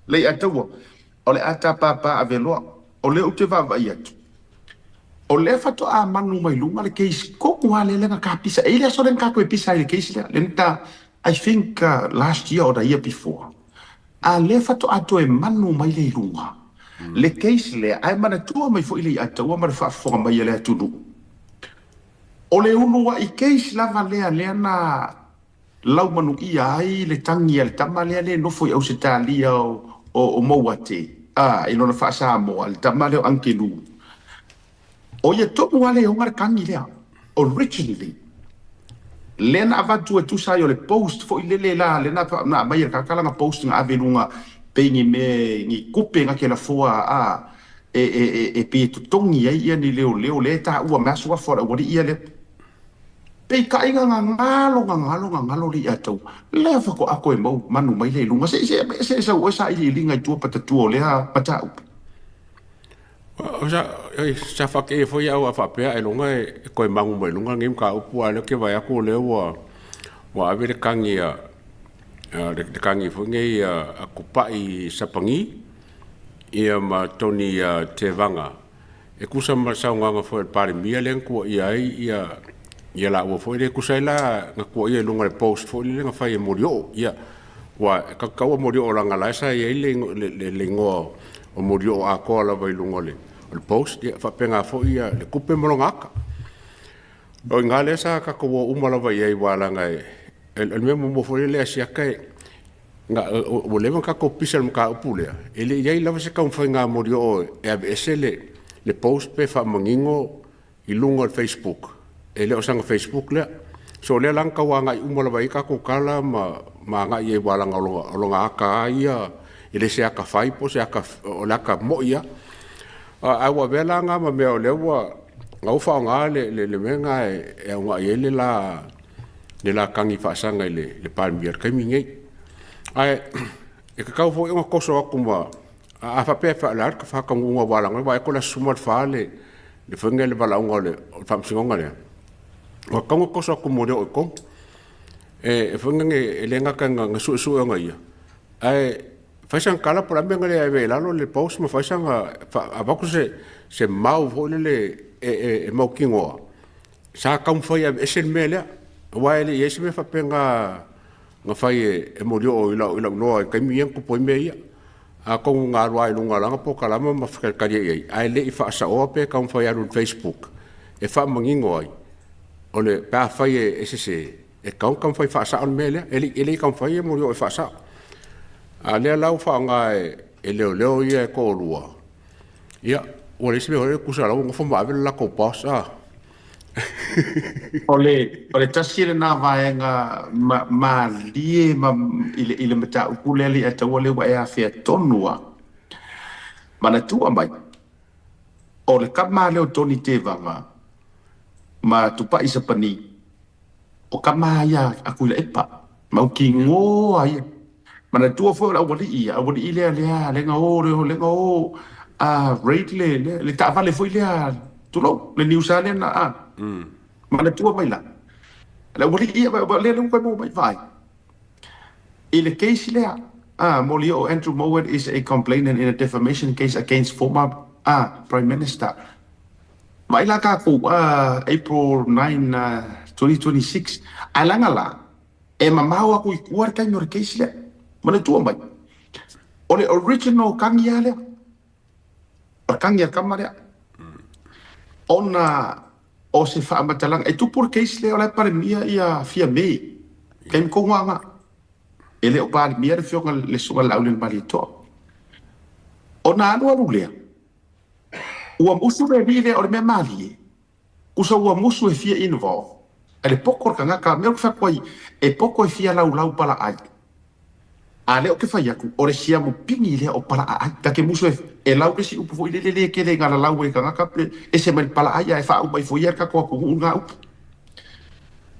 le atua o le ata papa aveloa o le ute vavai atu o le fato a manu mai lunga le case ko ngwa le nga ka pisa e le so le ka ko pisa le case le nta I think last year or the year before a le fato ato e manu mai le lunga le case le ai mana tua mai fo ile ata wa ma fa fo mai le atu o le unu wa I case lava le na lau manu I ai le tangi le tamale le no fo au se talia o mowate ino na fa sa mo al tamale anke lu o ye topu wale o ngar kangi lea originally lena avatu tu sa yo le post fo ile la lena na mai ka kala nga post nga avelunga pengi me ni kupe nga ke la foa e pe tu tongi ai ni leo le ta ua masua fora wori ia le pe ka inga nga ngalo li atau le fa ko ako e mau manu mai le lunga se o sa I linga tu pata tu le ha pata o sa fa ke foi au fa pe e lunga e ko mangu mai lunga ngim ka upu ale ke vai ako le wa ave de kangi de kangi fo ngai a kupa I sapangi ia ma toni te vanga e kusa ma sa nga fo pare mia len ko ia la wo foi le kusa la nga ko ia lunga le post fo le nga fa e morio ia wa ka morio la nga la sa ia le ngo o morio a ko la vai lunga le post ia fa penga fo ia le kupe molongaka o ngale sa ka ko umala vai ai wala ngai el memo mo fo le sia kai nga o le ka ko pisal ka upule ele ia la se ka un fa nga morio e esele le post pe fa mangingo I lunga le Facebook ele o sanga Facebook le so le lang ka wa ngai umala vai ka ko kala ma ngai e wala nga longa aka ia ele se aka fai po se aka o la ka mo ia a wa vela nga ma me o le wa ngau fa nga le menga e nga ele la kangi fa sanga le palmier kai mingai ai e ka kau fo nga koso aku ma a fa pe fa la ka fa ka nga wala nga vai ko la sumar fa le fengele bala nga le fa msinga le wa ka nga koso aku mo le o ko e fengenge le nga ka nga su nga ia ai faisang kala por ambenga le ave lalo le post mo faisang a baku se mau vo le mau kingo sa kam foi esen mele wa ele yes me fa penga nga fai e morio ila no ka mien ko po meia a ko nga wa lunga langa po kala ma fa kali ai le fa sa o pe kam foi alu Facebook e fa mangingo ai ole pa fai ese e kam foi fa sa on mele ele kam foi morio e fa sa a le lau fa nga e leo ia ko lua ia o le sebe o kusa lau ngofo ma la ko pasa ole tasire na vaenga ma lie ma ile mata ukulele ata ole wa ya fe tonua mana tua mai ole kama le toni te vanga ma tupa isa pani o kama ya aku le epa mau ki ngo ai mana tua fo la wali ile le nga o rate le ta vale foi le tu lo le New Zealand mana tua mai la wali le ko mo mai vai ile case le Molio Andrew Mowat is a complainant in a defamation case against former Prime Minister mai la ka ko April 9 2026 alangala e mamau aku ikuar ka nyor case le mana tua mai ole original kangia le kangia kamare ona o se fa matalang e tu por case le ole para mia ia fia me kem ko nga ele o pa mia fio le so la ulen balito ona anu le o musu be vile ole me mali usa o musu e fia involve ele pokor kanga ka me fa koi e poko e fia lau pala ai ale o ke fai aku ore sia mo pingi le o pala ai ta ke muso e lau si upu foi le ke le ngala lau e kanga kape e se mai pala ai e fa u mai foi ka ko ku nga up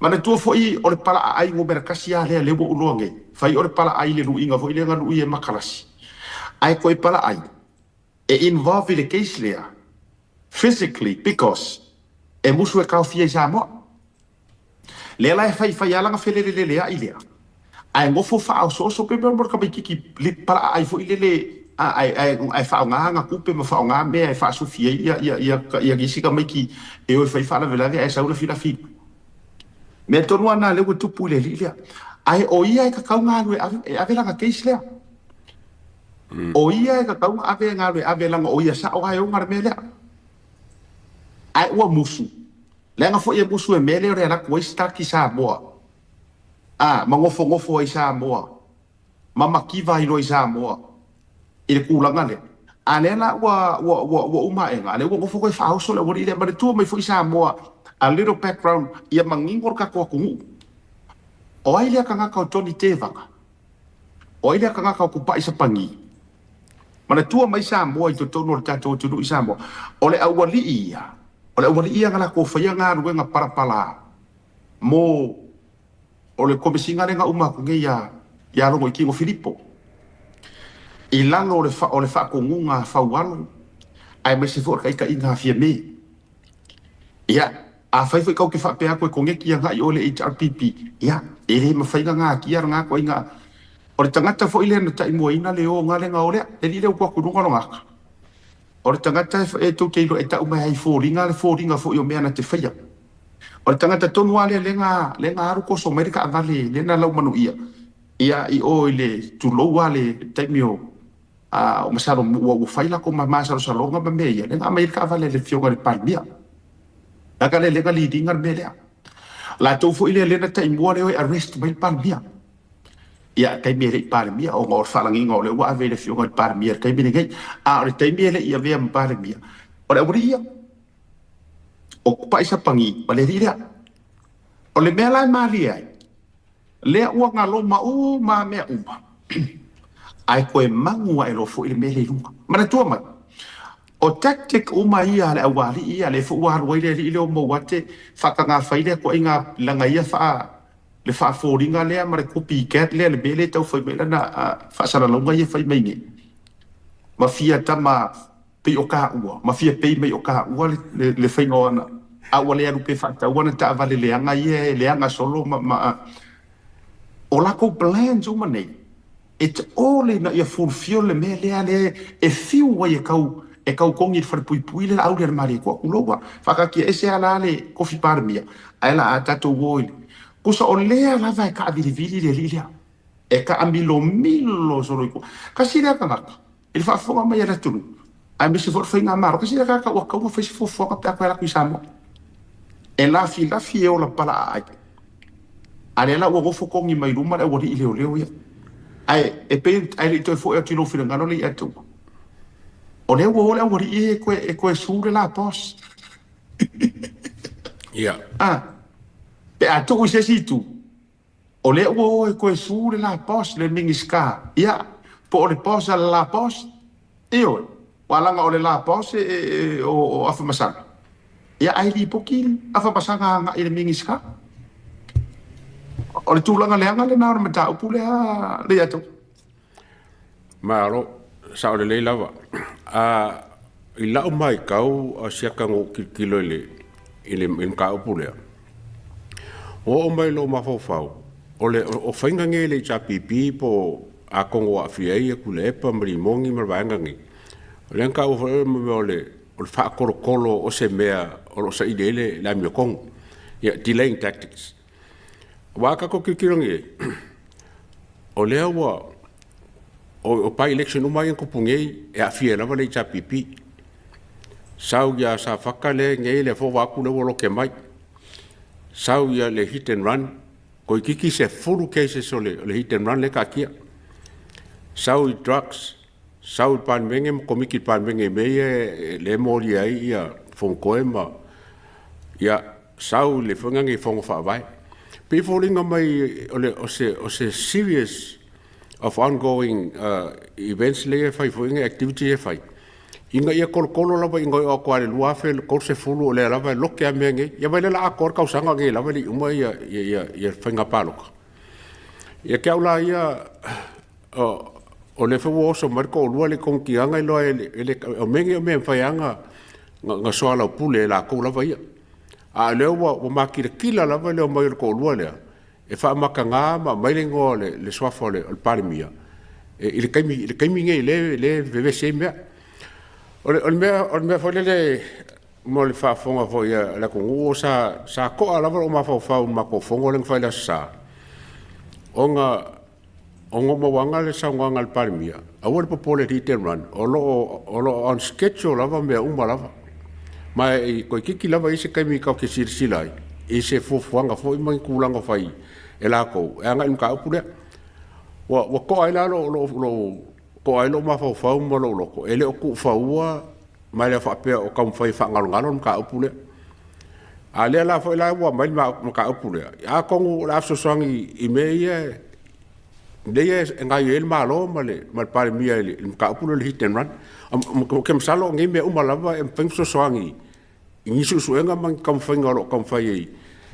mana tu foi ore pala ai ngo berkasia le bo ulonge fai ore pala ai le lu inga foi le nga lu e makalasi ai ko e pala ai e involve le case le physically because e muso e ka fie sa mo le la fai ala nga fele le ai le ai ngofo fa so pe mo ka be ki li para ai fo ile le ai fa nga kupe ma fa nga me ai fa su fie ia gisi ka mai ki e o fa la vela ai sa ula fila fi me tonu ana le tu pule li ai o ia ka ka nga no ave la ka keis le o ia ka ka ave nga no ave la o ia sa o ai o ngar me le ai o musu le nga fo ia musu e me le re la ko sta ki sa boa ngofo ai sa moa makiva i loi sa moa i le kulanga le anela wa uma enga ale wa ngofo ko fa hauso le wori le ma tu mai fo sa moa a little background ia mangingor ka ko kungu o ai le kanga ka Tony Tevanga o ai le kanga ka ku pa isa pangi mana tu mai sa moa i to no ta to tu isa moa o le awali ia ngala ko fa ia nga ruenga para pala mo o le komisinga nga uma ko ngia ya lo ki ngo Filippo ilano le fa ko ngunga fa walo ai me se for ka inga fie me ya a fa ko ki fa pe ko nge ki nga yo le HRPP ya ele me fa nga ki nga ko inga o le tangata fo ile na tai mo ina le o nga le nga ole e le ko ku nga nga o le tangata e to te lo e ta uma ai fo ringa fo yo me ana te fa ya o le tangata tonu ale le nga aru ko so Amerika vale le na lau manu ia i o ile tu lo wale taimio o masaro wo faila ko ma masaro salonga ba me ia le nga Amerika vale le fionga le palmia la ka le leading ar mele la to fo ile le na taimio le arrest mai palmia ia kai me le palmia o ngor falangi ngor le wa vele fionga le palmia kai me ngai a le taimio le ia ve palmia o le ia o pa isa pangi pale ria o le mela mali ai le ua ngalo ma me uma ai ko e mangu ai lo fo ile mele lunga mana tua mai o tactic uma ia le awali ia le fo wa ro ile o mo wate fakanga faile ko inga langa ia fa le fa foringa le ma ko piket le bele tau foi mela na fa sala longa ia fai mai ni ma fia tama pe o ka ua ma fia pe mai o ka ua le fai ngona a wale aru pe fakta wana ta vale le anga solo ma o la ko plan zo mane it's all in ia fulfill le me le e fiu wa e kau kongi far pui le au le mari ko ulowa faka ki ese ala le kofi parmia ala atato woi ko so le ala vai ka vili le lilia e ka ambilo milo solo ko kasira ka il fa fonga mai ala tunu ai mi se for finga maro kasira ka wa ka fa fo fo ka ta la kuisamo e la fi o la pala ai ale la wo fo kongi mai luma le wori ile o ia ai e pe ai le to fo e tino fi ngano le atu o le wo le wori e ko sure la pos ya pe atu se situ o le wo e ko sure la pos le mingiska ya po le pos la pos io wala nga o le la pos o afa masana ia ai li pokin afa pasanga nga ile mingiska o le tulanga le anga le na mata upule le atu maro sa o le lava i la mai kau a sia kango kilo ile ka upule o mai lo ma fofau o fainga nge le chapipi po a kongo a fiei ku le pa mri mongi ma vanga ngi le ka o le fa kolo o se mea o sa idele la mi kong ya delaying tactics wa ka ko kirongi o le wa o pa election uma yang ko pungei e a fie la vale chapipi sau ya sa fakale nge le fo wa ku le wo ke mai sau ya le hit and run ko kiki se furu cases le hit and run le ka kia sau drugs sau pan mengem komiki pan mengem le moli ai ya fon koema ya sau le fonga nge fon fa vai pe folinga mai o se serious of ongoing events le fai foinga activity e fai inga ia kolo la inga o kwa le luafe ko se fulu le la vai loke amenge ya vai la akor ka usanga nge la vai uma ya fenga paloka ya ke aula ia o le fo so marco lua le con kianga lo ele o menge me faianga nga so la pule la ko la vai a le o ma kila la vai le mai ko lua le e fa makanga ma mai le ngo le swafo le parimia e ile kaimi ngai le vevese me o me fo le mo le fa fonga fo ya la ko sa ko ala o ma fa ma ko fongo le fa la sa onga mo wanga le sa wanga le parimia a wo po pole hit and run o lo on schedule lava me uma lava mai ko kiki lava ise kaimi ka ke silai ise fo wanga fo mai kulanga fai e la ko e anga ka upule wa ko ai la lo ko ai lo ma fa mo lo ko ele o ku fa ua mai le fa pe o kam fai fa ngalo ka upule ale la fo la wa mai ma ka upule a ko la so sangi i me ye de ngai el malo male mal pare mia le ka upule le hit and run mo kem salo ngi me uma lava em peng so sangi ni su enga man kam fai ngalo kam fai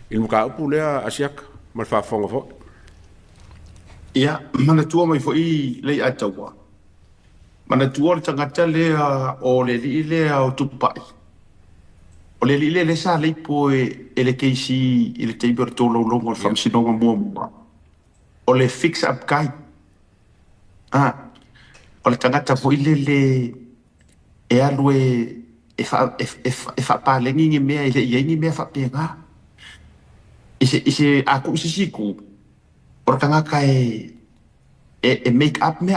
il ka upule a siak mal fa fonga fo ia mana tua mai fo i le atawa mana tua le tangata le o le li le o tupai o le li le sa le po e le keisi il te berto lo mo fam sinonga mo o le fix up guy o le tangata fo i le e alue e fa pa le ngi me ile ye ngi me fa penga ise aku ise siku por tanga kai e make up me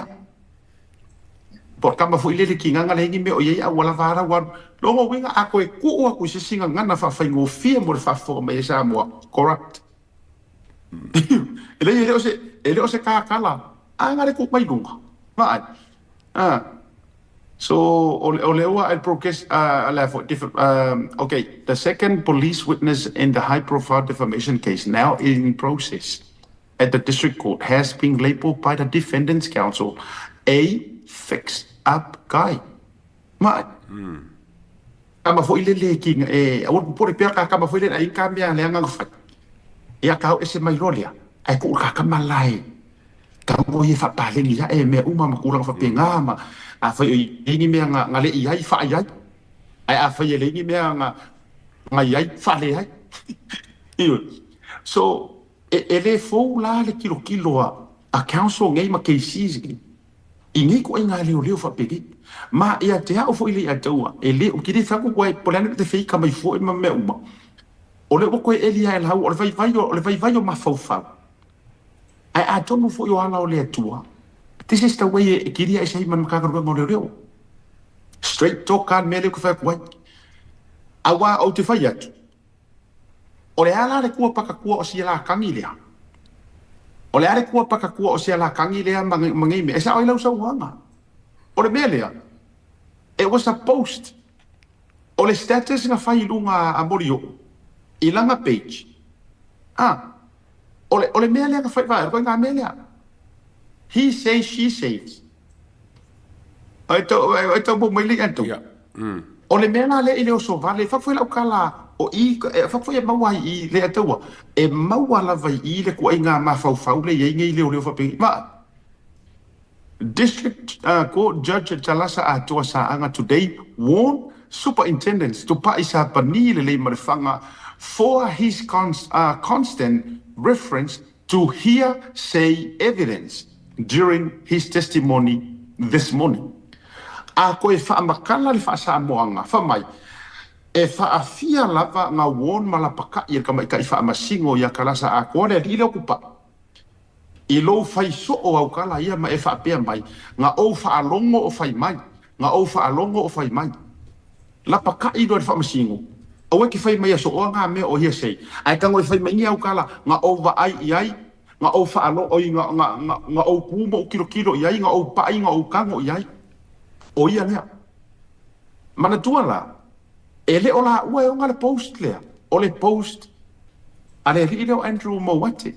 por kama foi le ki nganga le ngi me o ye a wala vara war lo mo winga ako e ku aku se singa ngana fa fa ngo fie mo fa fo me sa mo corrupt ele o se ka kala anga le ku mai lunga vai so olewa el progress different okay, the second police witness in the high profile defamation case now in process at the district court has been labeled by the defendant's counsel a fixed up guy. Kama fo ile le king awon por pe kama fo ile ai kambia le anga fa. Ya ka ese mai rolia. Ai ku ka malai. Ka mo ye fa pale ni ya me uma makura fa penga ma a fa ni me nga le ai fa ai ai a fa ye le ni me nga ai fa le ai. So ele fo la le kilo a council ngai ma cases ingi ko inga leo fa pegi ma ia te au fo ile ataua ele o kiri fa ko ko lana te fei kama fo ma me uma o le ko ele ia la o le vai ma fa ai a tonu fo yo ala o le atua this is the way kiri ai sai man ka ko mo leo straight talk kan me le ko fa ko awa o te fai atu o le ala le kua paka kua o sia la kangi lea. O le ale kua paka kua o sia la kangi lea mangai me. E sa oi lau sa uanga. O le mea lea. It was a post. O le status nga fai lunga a morio. I langa page. O le mea lea ka fai vai. Ko nga mea lea. He says, she says. Ai tau mo mai li antu. O le mea la le ile o so vale. Fa foi lau kala o i fa foi maua i le atua e maua la vai i le ko inga ma fa le ye ngi le fa pe ma district court judge Talasa atua sa anga today warned superintendents to paisa panile le marfanga for his constant reference to hearsay evidence during his testimony this morning a ko e fa makala le fa sa moanga fa mai e faafia lava nga won malapaka i kama i fa masingo ya kalasa a kore i le kupa i lo fai so o au kala ia ma e fa pe mai nga o fa alongo o fai mai nga o fa alongo o fai mai la paka i do fa masingo o ki fai mai so o nga me o sei ai ka ngoi fai mai au kala nga o va ai nga o fa alo o nga o kumo kilo i nga o pa nga o kango i o ia lea mana tuala ele ola ua o ngale post lea o le post ale ri leo Andrew Mowate